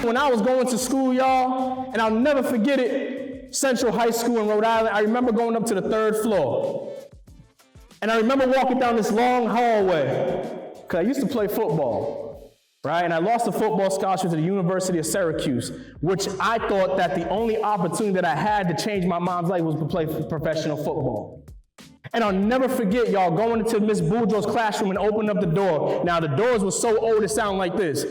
when I was going to school, y'all, and I'll never forget it, Central High School in Rhode Island, I remember going up to the 3rd floor. And I remember walking down this long hallway, because I used to play football, right? And I lost a football scholarship to the University of Syracuse, which I thought that the only opportunity that I had to change my mom's life was to play professional football. And I'll never forget, y'all, going into Miss Boudreaux's classroom and opening up the door. Now, the doors were so old, it sounded like this.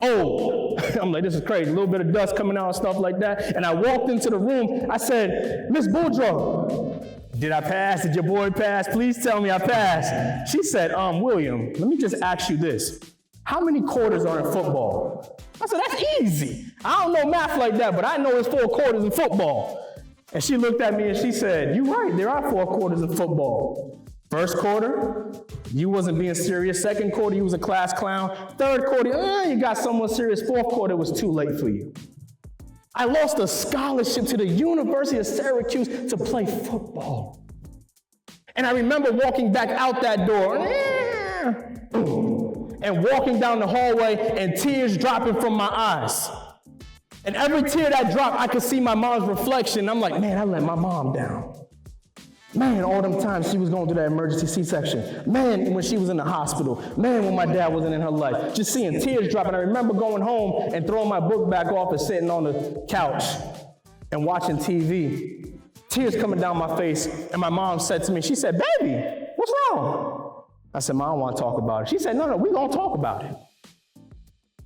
Oh, I'm like, this is crazy. A little bit of dust coming out and stuff like that. And I walked into the room. I said, Miss Boudreaux, did I pass? Did your boy pass? Please tell me I passed. She said, William, let me just ask you this. How many quarters are in football? I said, that's easy. I don't know math like that, but I know it's 4 quarters in football. And she looked at me and she said, you're right, there are 4 quarters in football. First quarter, you wasn't being serious. 2nd quarter, you was a class clown. 3rd quarter, you got someone serious. 4th quarter, it was too late for you. I lost a scholarship to the University of Syracuse to play football. And I remember walking back out that door and walking down the hallway and tears dropping from my eyes. And every tear that dropped, I could see my mom's reflection. I'm like, man, I let my mom down. Man, all them times she was going through that emergency C-section. Man, when she was in the hospital. Man, when my dad wasn't in her life. Just seeing tears dropping. I remember going home and throwing my book back off and sitting on the couch and watching TV. Tears coming down my face. And my mom said to me, she said, baby, what's wrong? I said, Mom, I don't want to talk about it. She said, no, we're going to talk about it.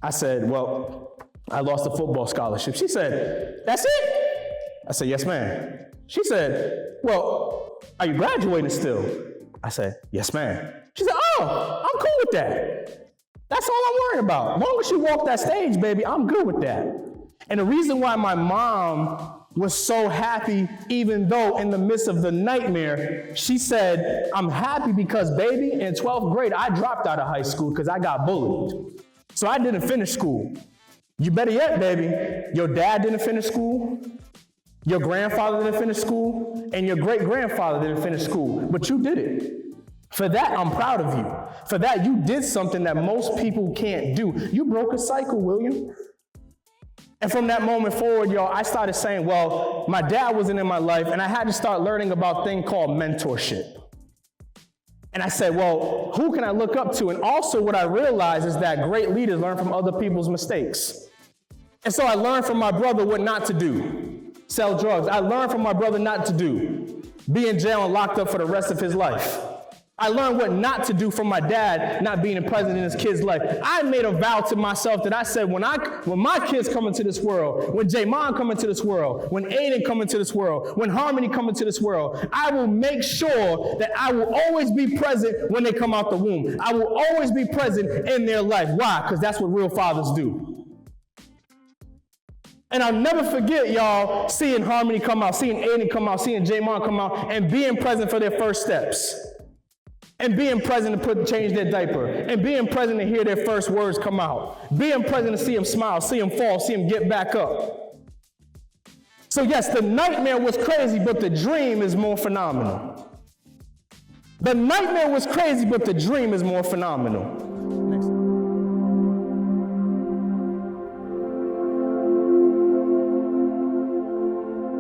I said, well, I lost a football scholarship. She said, that's it? I said, yes, ma'am. She said, well, are you graduating still? I said, yes, ma'am. She said, oh, I'm cool with that. That's all I'm worried about. As long as you walk that stage, baby, I'm good with that. And the reason why my mom was so happy, even though in the midst of the nightmare, she said, I'm happy because, baby, in 12th grade, I dropped out of high school because I got bullied. So I didn't finish school. You better yet, baby, your dad didn't finish school, your grandfather didn't finish school, and your great-grandfather didn't finish school, but you did it. For that, I'm proud of you. For that, you did something that most people can't do. You broke a cycle, William. And from that moment forward, y'all, I started saying, well, my dad wasn't in my life, and I had to start learning about a thing called mentorship. And I said, well, who can I look up to? And also what I realized is that great leaders learn from other people's mistakes. And so I learned from my brother what not to do. Sell drugs. I learned from my brother not to do. Be in jail and locked up for the rest of his life. I learned what not to do from my dad not being present in his kid's life. I made a vow to myself that I said, when my kids come into this world, when Jaymon come into this world, when Aiden come into this world, when Harmony come into this world, I will make sure that I will always be present when they come out the womb. I will always be present in their life. Why? Because that's what real fathers do. And I'll never forget, y'all, seeing Harmony come out, seeing Aiden come out, seeing Jaymon come out, and being present for their first steps. And being present to change their diaper. And being present to hear their first words come out. Being present to see them smile, see them fall, see them get back up. So yes, the nightmare was crazy, but the dream is more phenomenal. The nightmare was crazy, but the dream is more phenomenal.